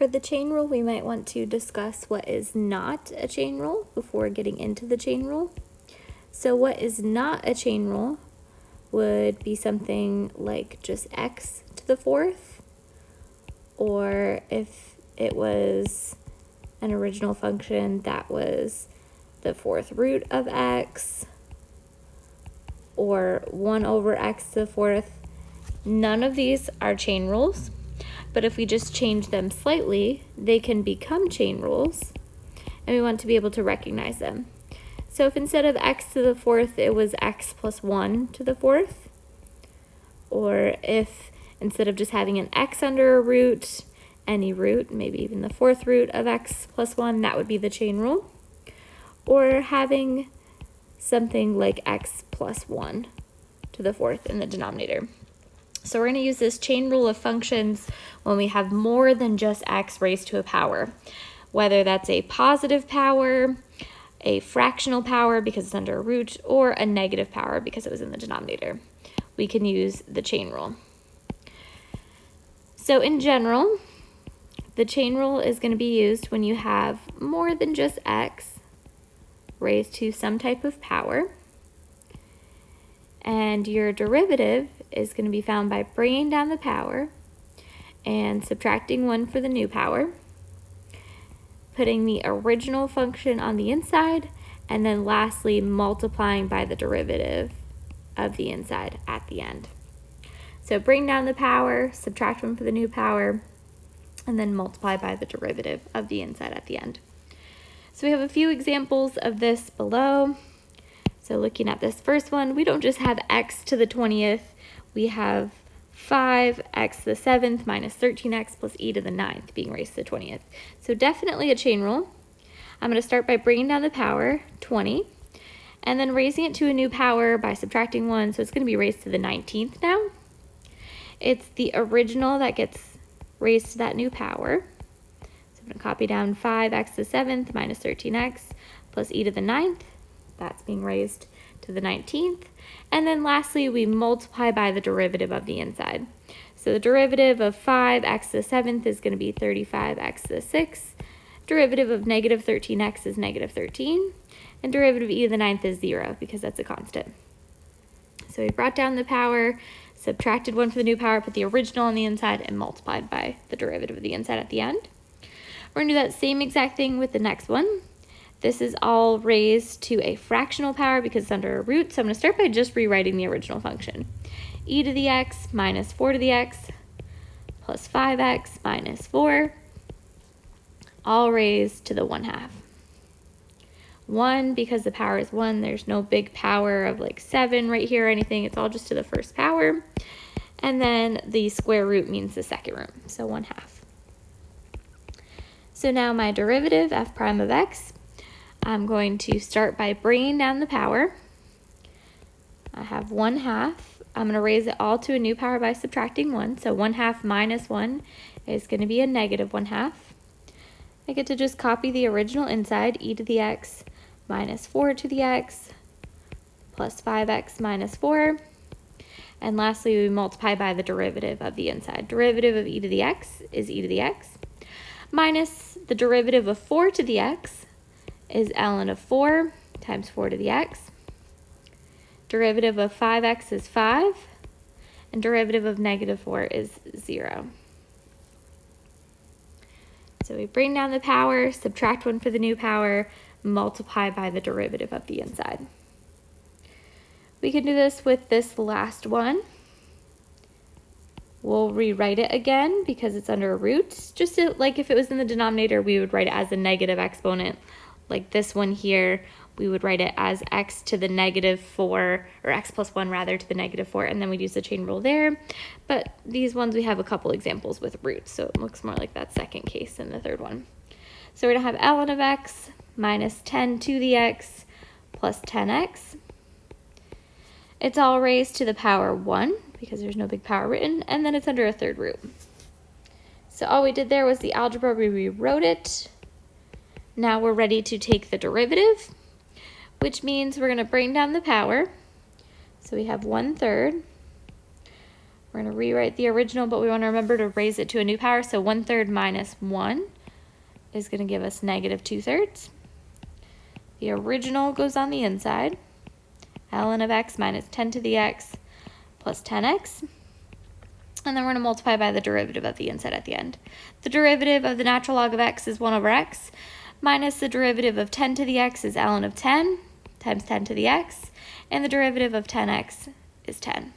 For the chain rule, we might want to discuss what is not a chain rule before getting into the chain rule. So what is not a chain rule would be something like just x to the fourth, or if it was an original function that was the fourth root of x, or 1 over x to the fourth. None of these are chain rules, but if we just change them slightly, they can become chain rules, and we want to be able to recognize them. So if instead of x to the fourth, it was x plus 1 to the fourth, or if instead of just having an x under a root, any root, maybe even the fourth root of x plus 1, that would be the chain rule. Or having something like x plus 1 to the fourth in the denominator. So we're going to use this chain rule of functions when we have more than just x raised to a power, whether that's a positive power, a fractional power because it's under a root, or a negative power because it was in the denominator. We can use the chain rule. So in general, the chain rule is going to be used when you have more than just x raised to some type of power, and your derivative is going to be found by bringing down the power and subtracting 1 for the new power, putting the original function on the inside, and then lastly multiplying by the derivative of the inside at the end. So bring down the power, subtract 1 for the new power, and then multiply by the derivative of the inside at the end. So we have a few examples of this below. So looking at this first one, we don't just have x to the 20th, we have 5x to the 7th minus 13x plus e to the 9th being raised to the 20th. So definitely a chain rule. I'm going to start by bringing down the power, 20, and then raising it to a new power by subtracting 1, so it's going to be raised to the 19th now. It's the original that gets raised to that new power. So I'm going to copy down 5x to the 7th minus 13x plus e to the 9th. That's being raised to the 19th. And then lastly, we multiply by the derivative of the inside. So the derivative of 5x to the 7th is going to be 35x to the 6th. Derivative of negative 13x is negative 13. And derivative of e to the 9th is 0 because that's a constant. So we brought down the power, subtracted 1 for the new power, put the original on the inside, and multiplied by the derivative of the inside at the end. We're going to do that same exact thing with the next one. This is all raised to a fractional power because it's under a root, so I'm going to start by just rewriting the original function. E to the x minus 4 to the x plus 5x minus 4, all raised to the 1/2. 1, because the power is 1, there's no big power of like 7 right here or anything, it's all just to the first power. And then the square root means the second root, so 1/2. So now my derivative, f prime of x, I'm going to start by bringing down the power. I have 1/2. I'm going to raise it all to a new power by subtracting 1. So 1/2 minus 1 is going to be a negative 1/2. I get to just copy the original inside, e to the x minus 4 to the x plus 5x minus 4. And lastly, we multiply by the derivative of the inside. Derivative of e to the x is e to the x minus the derivative of 4 to the x is ln of 4 times 4 to the x. Derivative of 5x is 5, and derivative of negative 4 is 0. So we bring down the power, subtract 1 for the new power, multiply by the derivative of the inside. We can do this with this last one. We'll rewrite it again because it's under a root. Just like if it was in the denominator, we would write it as a negative exponent. Like this one here, we would write it as x to the negative 4, or x plus 1 rather, to the negative 4, and then we'd use the chain rule there. But these ones, we have a couple examples with roots, so it looks more like that second case than the third one. So we're going to have ln of x minus 10 to the x plus 10x. It's all raised to the power 1 because there's no big power written, and then it's under a third root. So all we did there was the algebra, we rewrote it. Now we're ready to take the derivative, which means we're going to bring down the power. So we have 1/3 We're going to rewrite the original, but we want to remember to raise it to a new power. So 1/3 minus 1 is going to give us negative 2/3. The original goes on the inside. Ln of x minus 10 to the x plus 10x. And then we're going to multiply by the derivative of the inside at the end. The derivative of the natural log of x is 1 over x, minus the derivative of 10 to the x is ln of 10 times 10 to the x, and the derivative of 10x is 10.